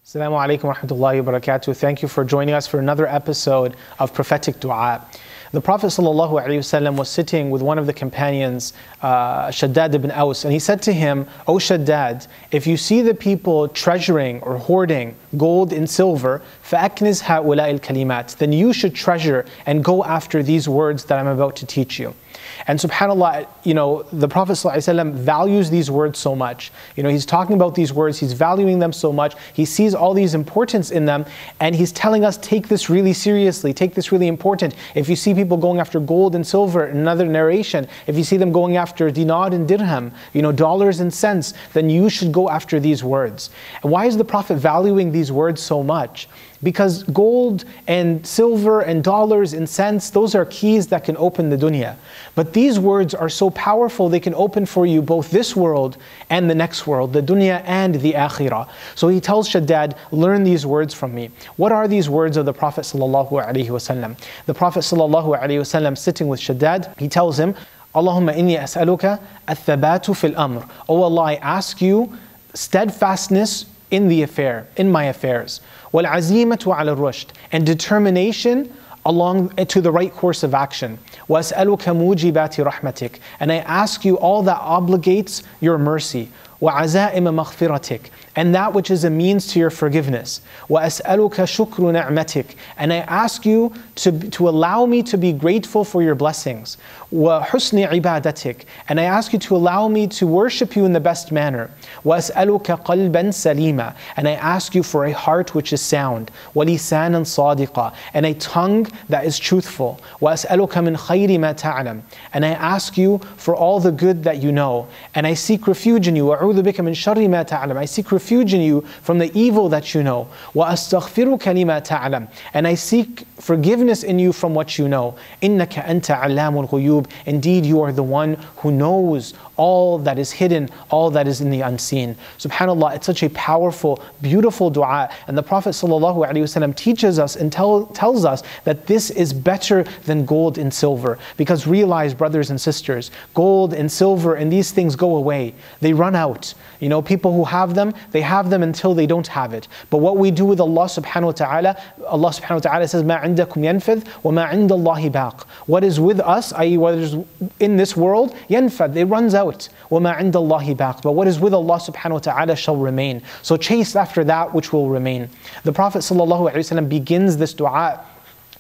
Assalamu alaikum wa rahmatullahi wa barakatuh. Thank you for joining us for another episode of Prophetic Dua. The Prophet ﷺ was sitting with one of the companions, Shaddad ibn Aus, and he said to him, "O Shaddad, if you see the people treasuring or hoarding gold and silver, فَأَكْنِزْ هَؤُلَاءِ الْكَلِمَاتِ, then you should treasure and go after these words that I'm about to teach you." And subhanAllah, the Prophet ﷺ values these words so much. He's talking about these words, he's valuing them so much, he sees all these importance in them, and he's telling us, take this really seriously, take this really important. If you see people going after gold and silver, in another narration, if you see them going after dinar and dirham, dollars and cents, then you should go after these words. And why is the Prophet valuing these words so much? Because gold and silver and dollars and cents, those are keys that can open the dunya. But these words are so powerful, they can open for you both this world and the next world, the dunya and the akhirah. So he tells Shaddad, learn these words from me. What are these words of the Prophet ﷺ? The Prophet ﷺ sitting with Shaddad, he tells him, Allahumma inni as'aluka al-thabatu fil amr. Oh Allah, I ask you steadfastness in the affair, in my affairs. وَالْعَزِيمَةُ عَلَى الرُّشْدِ, and determination along to the right course of action. وَأَسْأَلُكَ مُوجِبَاتِ رَحْمَتِكَ, and I ask you all that obligates your mercy. وَعَزَائِمَ مَغْفِرَتِكَ, and that which is a means to your forgiveness. وَأَسْأَلُكَ شُكْرُ نِعْمَتِكَ, and I ask you to allow me to be grateful for your blessings. وَحُسْنِ عِبَادَتِكَ, and I ask you to allow me to worship you in the best manner. وَأَسْأَلُكَ قَلْبًا سَلِيمًا, and I ask you for a heart which is sound. وَلِسَانًا صَادِقًا, and a tongue that is truthful. وَأَسْأَلُكَ مِنْ خَيْرِ مَا تَعْلَمُ, and I ask you for all the good that you know. And I seek refuge in you. وَأَعُوذُ بِكَ مِنْ شَرِّ مَا تَعْلَمُ, I seek refuge in you from the evil that you know. وَأَسْتَغْفِرُكَ لِمَا تَعْلَمُ, and I seek forgiveness in you from what you know. إِنَّكَ أَنْتَ عَلَّامُ الْغُيُوبِ, indeed you are the one who knows all that is hidden, all that is in the unseen. SubhanAllah, it's such a powerful, beautiful dua. And the Prophet ﷺ teaches us and tells us that this is better than gold and silver. Because realize, brothers and sisters, gold and silver and these things go away. They run out. People who have them, they have them until they don't have it. But what we do with Allah subhanahu wa ta'ala, Allah subhanahu wa ta'ala says, مَا عِنْدَكُمْ يَنْفِذْ وَمَا عِنْدَ اللَّهِ بَاقٍ. What is with us, i.e. what is in this world, يَنْفَذْ, it runs out. وَمَا عِنْدَ اللَّهِ بَاقٍ, but what is with Allah subhanahu wa ta'ala shall remain. So chase after that which will remain. The Prophet ﷺ begins this dua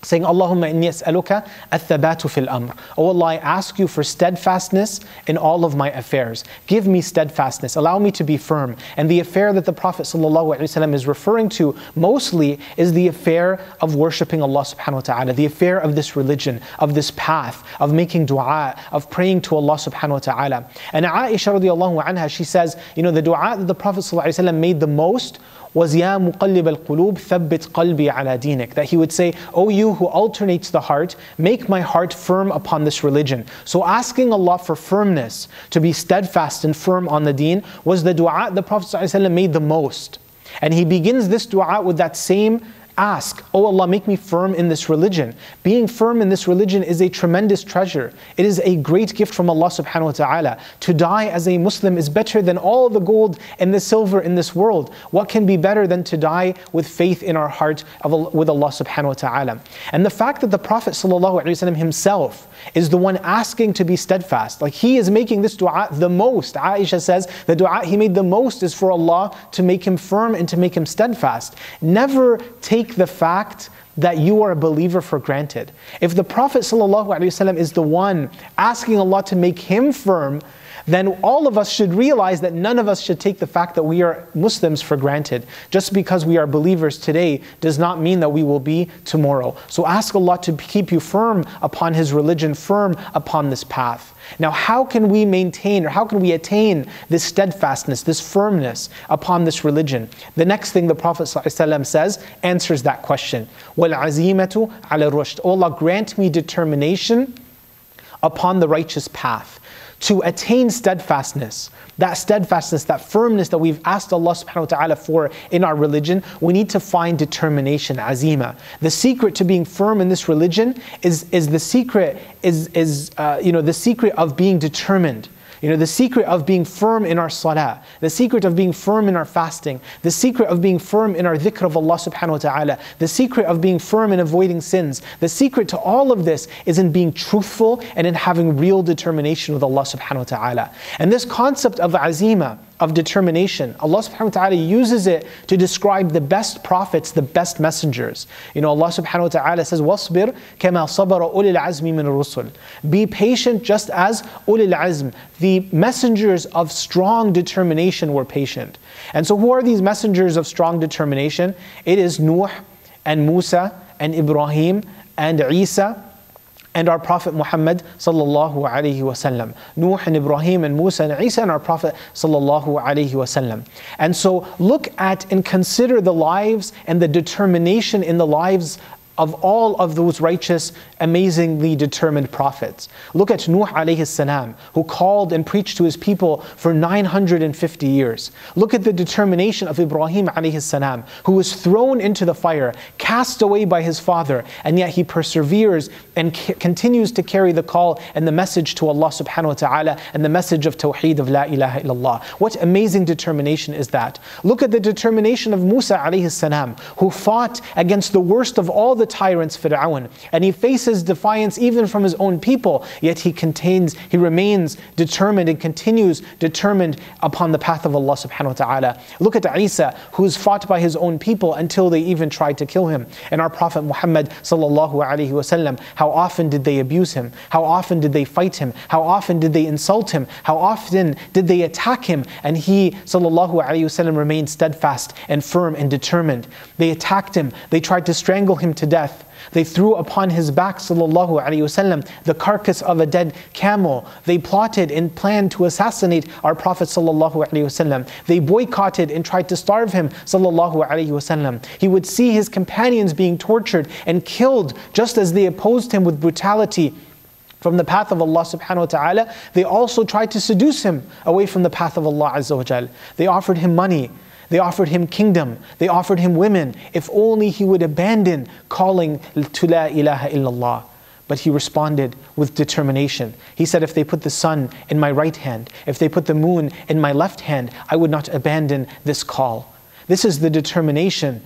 saying, Allahumma inni as'aluka al-thabatu fil amr. Oh Allah, I ask you for steadfastness in all of my affairs. Give me steadfastness. Allow me to be firm. And the affair that the Prophet ﷺ is referring to mostly is the affair of worshipping Allah subhanahu wa ta'ala, the affair of this religion, of this path, of making dua, of praying to Allah subhanahu wa ta'ala. And Aisha radiallahu anha, she says, the dua that the Prophet ﷺ made the most was Ya muqallib al-qulub thabbit qalbi ala dinik, that he would say, "O you who alternates the heart, make my heart firm upon this religion." So asking Allah for firmness, to be steadfast and firm on the deen, was the dua the Prophet ﷺ made the most. And he begins this dua with that same ask, "Oh Allah, make me firm in this religion." Being firm in this religion is a tremendous treasure. It is a great gift from Allah subhanahu wa ta'ala. To die as a Muslim is better than all the gold and the silver in this world. What can be better than to die with faith in our heart with Allah subhanahu wa ta'ala? And the fact that the Prophet ﷺ himself is the one asking to be steadfast, like he is making this dua the most. Aisha says the dua he made the most is for Allah to make him firm and to make him steadfast. Never take the fact that you are a believer for granted. If the Prophet ﷺ is the one asking Allah to make him firm, then all of us should realize that none of us should take the fact that we are Muslims for granted. Just because we are believers today does not mean that we will be tomorrow. So ask Allah to keep you firm upon His religion, firm upon this path. Now how can we maintain, or how can we attain this steadfastness, this firmness upon this religion? The next thing the Prophet ﷺ says answers that question. وَالْعَزِيمَةُ عَلَى الرُّشْدِ. Oh Allah, grant me determination upon the righteous path. To attain steadfastness, that firmness that we've asked Allah subhanahu wa ta'ala for in our religion, we need to find determination, azima. The secret to being firm in this religion is the secret of being determined. You know, the secret of being firm in our salah, the secret of being firm in our fasting, the secret of being firm in our dhikr of Allah subhanahu wa ta'ala, the secret of being firm in avoiding sins, the secret to all of this is in being truthful and in having real determination with Allah subhanahu wa ta'ala. And this concept of azima, of determination, Allah subhanahu wa ta'ala uses it to describe the best prophets, the best messengers. You know, Allah subhanahu wa ta'ala says, وَاصْبِرْ كَمَا صَبَرَ أُولِي الْعَزْمِ مِنَ الرُّسُلِ. Be patient just as أُولِي الْعَزْمِ, the messengers of strong determination, were patient. And so who are these messengers of strong determination? It is Nuh and Musa and Ibrahim and Isa and our Prophet Muhammad sallallahu alaihi wasallam. Nuh and Ibrahim and Musa and Isa and our Prophet sallallahu alaihi wasallam. And so look at and consider the lives and the determination in the lives of all of those righteous, amazingly determined prophets. Look at Nuh alayhi salam, who called and preached to his people for 950 years. Look at the determination of Ibrahim alayhi salam, who was thrown into the fire, cast away by his father, and yet he perseveres and continues to carry the call and the message to Allah subhanahu wa ta'ala and the message of Tawheed, of La ilaha illallah. What amazing determination is that? Look at the determination of Musa alayhi salam, who fought against the worst of all the tyrants, Fir'aun, and he faces defiance even from his own people, yet he remains determined and continues determined upon the path of Allah subhanahu wa ta'ala. Look at Isa, who's fought by his own people until they even tried to kill him. And our Prophet Muhammad sallallahu alaihi wasallam, how often did they abuse him? How often did they fight him? How often did they insult him? How often did they attack him? And he sallallahu alaihi wasallam remained steadfast and firm and determined. They attacked him, they tried to strangle him to death. They threw upon his back sallallahu alaihi wasallam the carcass of a dead camel. They plotted and planned to assassinate our Prophet sallallahu alaihi wasallam. They boycotted and tried to starve him sallallahu alaihi wasallam. He would see his companions being tortured and killed just as they opposed him with brutality from the path of Allah subhanahu wa ta'ala. They also tried to seduce him away from the path of Allah azza wa jal. They offered him money. They offered him kingdom. They offered him women. If only he would abandon calling to La ilaha illallah. But he responded with determination. He said, if they put the sun in my right hand, if they put the moon in my left hand, I would not abandon this call. This is the determination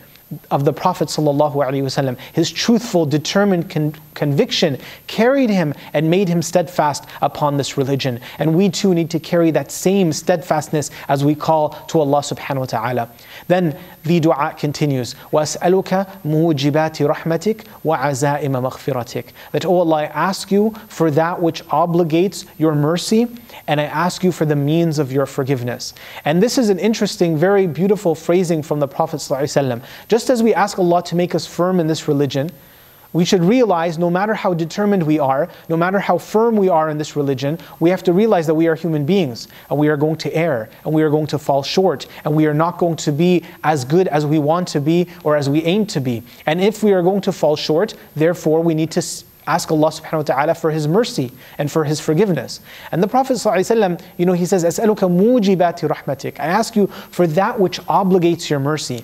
of the Prophet ﷺ. His truthful, determined conviction carried him and made him steadfast upon this religion. And we too need to carry that same steadfastness as we call to Allah subhanahu wa ta'ala. Then the dua continues, وَأَسْأَلُكَ مُوجِبَاتِ رَحْمَتِكَ وَعَزَائِمَ مَغْفِرَتِكَ. That, oh Allah, I ask you for that which obligates your mercy, and I ask you for the means of your forgiveness. And this is an interesting, very beautiful phrasing from the Prophet ﷺ. Just as we ask Allah to make us firm in this religion, we should realize no matter how determined we are, no matter how firm we are in this religion, we have to realize that we are human beings and we are going to err and we are going to fall short and we are not going to be as good as we want to be or as we aim to be. And if we are going to fall short, therefore we need to ask Allah subhanahu wa ta'ala for His mercy and for His forgiveness. And the Prophet ﷺ, he says, أَسْأَلُكَ مُوجِبَاتِ رَحْمَتِكَ. I ask you for that which obligates your mercy.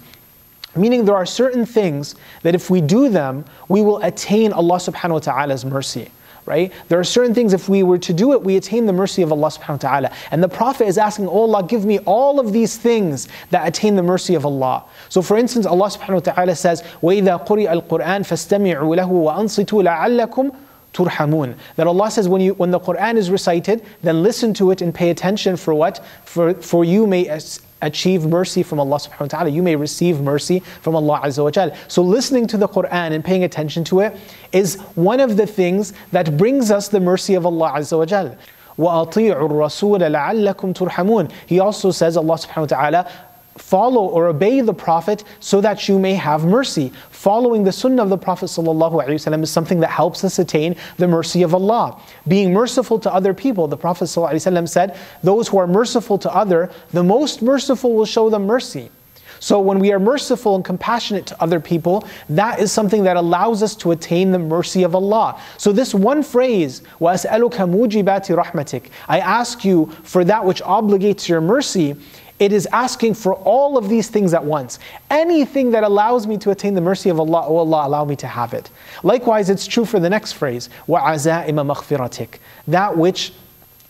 Meaning there are certain things that if we do them, we will attain Allah subhanahu wa ta'ala's mercy. Right? There are certain things, if we were to do it, we attain the mercy of Allah subhanahu wa ta'ala. And the Prophet is asking, oh Allah, give me all of these things that attain the mercy of Allah. So for instance, Allah subhanahu wa ta'ala says, وَإِذَا قُرِئَ الْقُرْآنِ فَاسْتَمِعُوا لَهُ وَأَنصِتُوا لَعَلَّكُمْ turhamun. That Allah says when the Quran is recited, then listen to it and pay attention for what? For you may achieve mercy from Allah subhanahu wa ta'ala. You may receive mercy from Allah azza wa jal. So listening to the Quran and paying attention to it is one of the things that brings us the mercy of Allah azza wa jal. وَأَطِيعُوا الرَّسُولَ لَعَلَّكُمْ تُرْحَمُونَ. He also says, Allah subhanahu wa ta'ala, follow or obey the Prophet so that you may have mercy. Following the sunnah of the Prophet ﷺ is something that helps us attain the mercy of Allah. Being merciful to other people, the Prophet ﷺ said, those who are merciful to other, the most merciful will show them mercy. So when we are merciful and compassionate to other people, that is something that allows us to attain the mercy of Allah. So this one phrase, وَأَسْأَلُكَ مُوجِبَاتِ رَحْمَتِكَ, I ask you for that which obligates your mercy, it is asking for all of these things at once. Anything that allows me to attain the mercy of Allah, oh Allah, allow me to have it. Likewise, it's true for the next phrase, وَعَزَائِمَ مَغْفِرَتِكَ, that which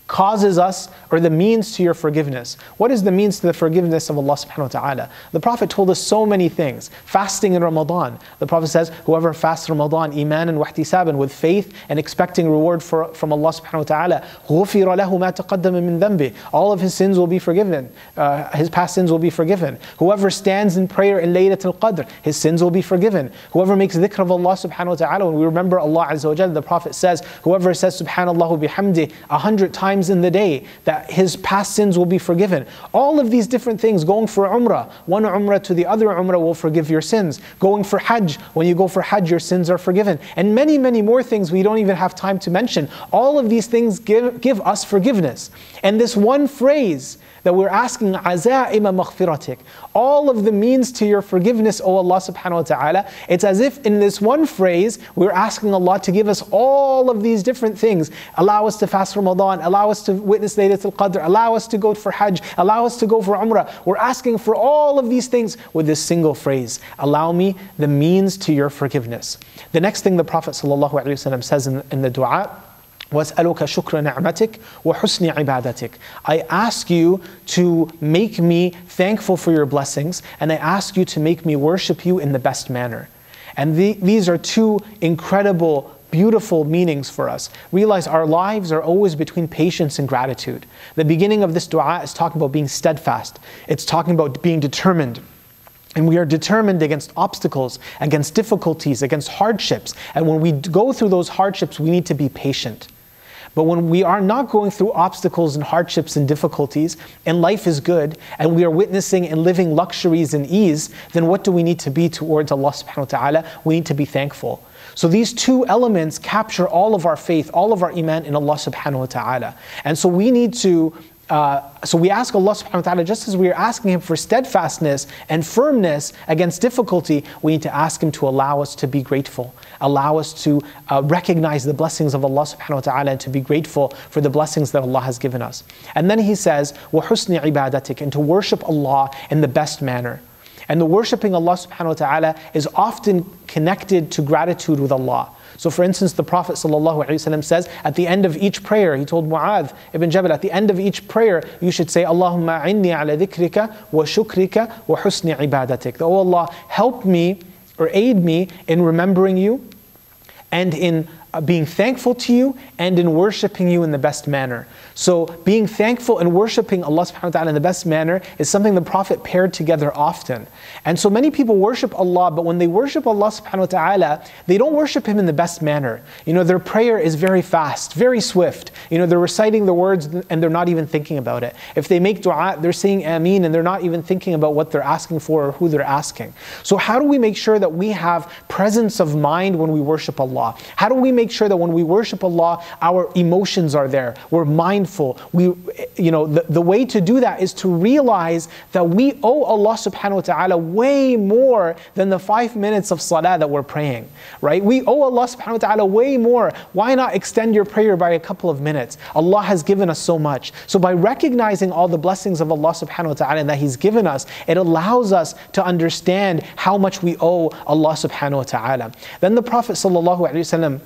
causes us, or the means to your forgiveness. What is the means to the forgiveness of Allah subhanahu wa ta'ala? The Prophet told us so many things. Fasting in Ramadan. The Prophet says, whoever fasts Ramadan, imanan wa ihtisaban, with faith and expecting reward from Allah subhanahu wa ta'ala, غُفِرَ لَهُ مَا تَقَدَّمَ مِن ذَنْبِهِ. All of his sins will be forgiven. His past sins will be forgiven. Whoever stands in prayer in Laylatul Qadr, his sins will be forgiven. Whoever makes dhikr of Allah subhanahu wa ta'ala, when we remember Allah azza wa jalla, the Prophet says, whoever says subhanallah bihamdi 100 times in the day, that his past sins will be forgiven. All of these different things, going for umrah, one umrah to the other umrah will forgive your sins. Going for hajj, when you go for hajj, your sins are forgiven. And many, many more things we don't even have time to mention. All of these things give us forgiveness. And this one phrase that we're asking, عَزَائِمَ مَغْفِرَتِكَ, all of the means to your forgiveness, O Allah subhanahu wa ta'ala, it's as if in this one phrase, we're asking Allah to give us all of these different things. Allow us to fast Ramadan, allow us to witness Laylatul Qadr, allow us to go for hajj, allow us to go for umrah. We're asking for all of these things with this single phrase, allow me the means to your forgiveness. The next thing the Prophet ﷺ says in the dua, وَأَسْأَلُكَ شُكْرَ نِعْمَتِكَ وَحُسْنِ عِبَادَتِكَ. I ask you to make me thankful for your blessings, and I ask you to make me worship you in the best manner. And these are two incredible, beautiful meanings for us. Realize our lives are always between patience and gratitude. The beginning of this dua is talking about being steadfast. It's talking about being determined. And we are determined against obstacles, against difficulties, against hardships. And when we go through those hardships, we need to be patient. But when we are not going through obstacles and hardships and difficulties, and life is good, and we are witnessing and living luxuries and ease, then what do we need to be towards Allah subhanahu wa ta'ala? We need to be thankful. So these two elements capture all of our faith, all of our iman in Allah subhanahu wa ta'ala. And so we need to so we ask Allah subhanahu wa ta'ala, just as we are asking Him for steadfastness and firmness against difficulty, we need to ask Him to allow us to be grateful. Allow us to recognize the blessings of Allah subhanahu wa ta'ala and to be grateful for the blessings that Allah has given us. And then He says, وَحُسْنِ عِبَادَتِكَ, and to worship Allah in the best manner. And the worshipping Allah subhanahu wa ta'ala is often connected to gratitude with Allah. So for instance, the Prophet ﷺ says, at the end of each prayer, he told Mu'adh ibn Jabal, at the end of each prayer, you should say, Allahumma a'inni ala dhikrika wa shukrika wa husni ibadatik. Oh Allah, help me or aid me in remembering you and in being thankful to you and in worshipping you in the best manner. So being thankful and worshipping Allah subhanahu wa ta'ala in the best manner is something the Prophet paired together often. And so many people worship Allah, but when they worship Allah subhanahu wa ta'ala, they don't worship Him in the best manner. You know, their prayer is very fast, very swift. You know, they're reciting the words and they're not even thinking about it. If they make dua, they're saying Ameen and they're not even thinking about what they're asking for or who they're asking. So how do we make sure that we have presence of mind when we worship Allah? How do we make sure that when we worship Allah, our emotions are there, we're mindful? The way to do that is to realize that we owe Allah subhanahu wa ta'ala way more than the 5 minutes of salah that we're praying, right? We owe Allah subhanahu wa ta'ala way more. Why not extend your prayer by a couple of minutes? Allah has given us so much. So by recognizing all the blessings of Allah subhanahu wa ta'ala and that He's given us, it allows us to understand how much we owe Allah subhanahu wa ta'ala. Then the Prophet sallallahu alaihi wasallam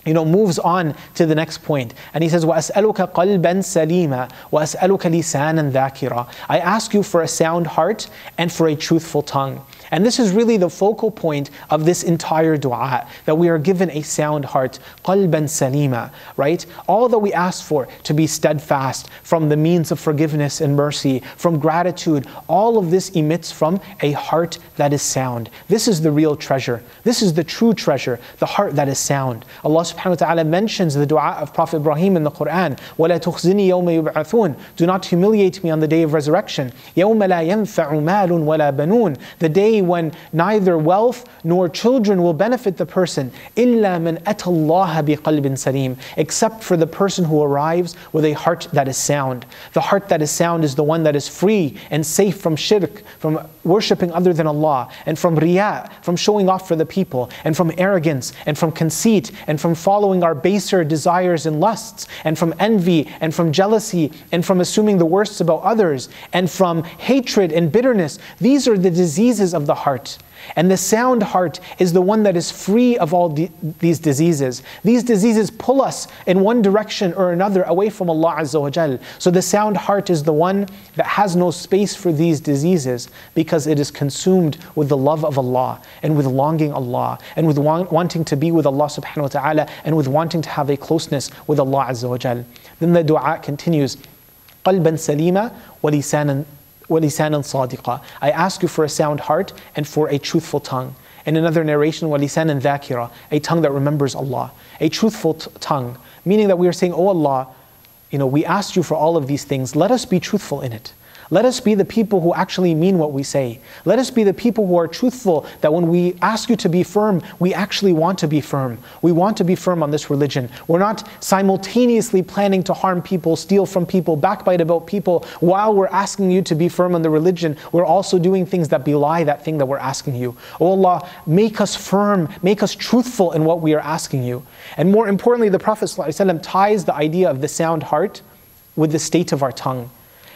moves on to the next point. And he says, وَأَسْأَلُكَ قَلْبًا سَلِيمًا وَأَسْأَلُكَ لِسَانًا ذَاكِرًا. I ask you for a sound heart and for a truthful tongue. And this is really the focal point of this entire dua, that we are given a sound heart, قَلْبًا سَلِيمًا, right? All that we ask for, to be steadfast, from the means of forgiveness and mercy, from gratitude, all of this emits from a heart that is sound. This is the real treasure. This is the true treasure, the heart that is sound. Allah subhanahu wa ta'ala mentions the dua of Prophet Ibrahim in the Quran, وَلَا تُخْزِنِي يَوْمَ يُبْعَثُونَ. Do not humiliate me on the day of resurrection. يَوْمَ لَا يَنْفَعُ مَالٌ وَلَا بَنُونَ. The day when neither wealth nor children will benefit the person, إِلَّا مَنْ أَتَى اللَّهَ بِقَلْبٍ سَلِيمٍ, except for the person who arrives with a heart that is sound. The heart that is sound is the one that is free and safe from shirk, from worshipping other than Allah, and from riya, from showing off for the people, and from arrogance, and from conceit, and from following our baser desires and lusts, and from envy, and from jealousy, and from assuming the worst about others, and from hatred and bitterness. These are the diseases of of the heart. And the sound heart is the one that is free of all these diseases. These diseases pull us in one direction or another away from Allah Azza wa Jal. So the sound heart is the one that has no space for these diseases because it is consumed with the love of Allah and with longing Allah and with wanting to be with Allah subhanahu wa ta'ala and with wanting to have a closeness with Allah Azza wa Jal. Then the dua continues, قَلْبًا سَلِيمًا وَلِسَانًا صَادِقًا. I ask you for a sound heart and for a truthful tongue. In another narration, وَلِسَانًا ذَاكِرًا, a tongue that remembers Allah. A truthful tongue, meaning that we are saying, oh Allah, we asked you for all of these things. Let us be truthful in it. Let us be the people who actually mean what we say. Let us be the people who are truthful, that when we ask you to be firm, we actually want to be firm. We want to be firm on this religion. We're not simultaneously planning to harm people, steal from people, backbite about people. While we're asking you to be firm on the religion, we're also doing things that belie that thing that we're asking you. Oh Allah, make us firm, make us truthful in what we are asking you. And more importantly, the Prophet ﷺ ties the idea of the sound heart with the state of our tongue.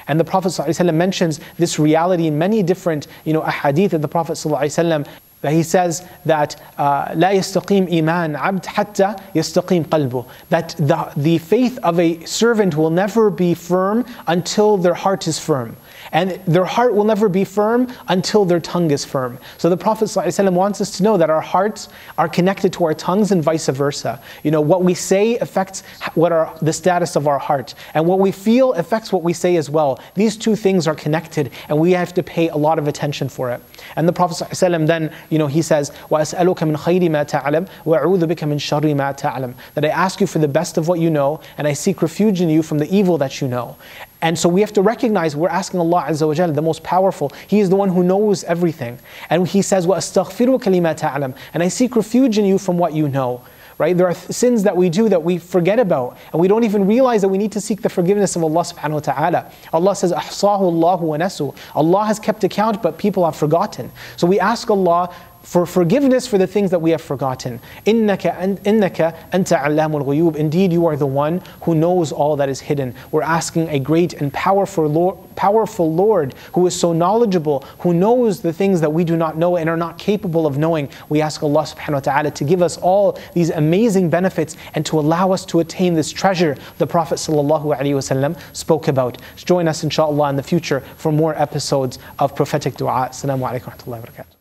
And the Prophet ﷺ mentions this reality in many different ahadith of the Prophet ﷺ, that he says that لا يستقيم إيمان عبد حتى يستقيم قلبه, that the faith of a servant will never be firm until their heart is firm. And their heart will never be firm until their tongue is firm. So the Prophet ﷺ wants us to know that our hearts are connected to our tongues and vice versa. What we say affects the status of our heart. And what we feel affects what we say as well. These two things are connected and we have to pay a lot of attention for it. And the Prophet ﷺ then, he says, وَأَسْأَلُكَ مِنْ خَيْرِ مَا تَعْلَمْ وَأَعُوذُ بِكَ مِنْ شَرِّ مَا تَعْلَمْ, that I ask you for the best of what you know and I seek refuge in you from the evil that you know. And so we have to recognize we're asking Allah Azza wa Jal, the most powerful. He is the one who knows everything. And He says, وَأَسْتَغْفِرُكَ لِمَا تَعْلَمْ, and I seek refuge in you from what you know. Right? There are sins that we do that we forget about, and we don't even realize that we need to seek the forgiveness of Allah subhanahu wa ta'ala. Allah says, أَحْصَاهُ اللَّهُ وَنَسُوا. Allah has kept account, but people have forgotten. So we ask Allah for forgiveness for the things that we have forgotten. إِنَّكَ أَنْتَ عَلَّامُ الْغُيُوبِ. Indeed, you are the one who knows all that is hidden. We're asking a great and powerful Lord who is so knowledgeable, who knows the things that we do not know and are not capable of knowing. We ask Allah subhanahu wa ta'ala to give us all these amazing benefits and to allow us to attain this treasure the Prophet sallallahu alaihi wasallam spoke about. Join us inshallah in the future for more episodes of prophetic dua. Assalamu alaikum wa rahmatullahi wa barakatuh.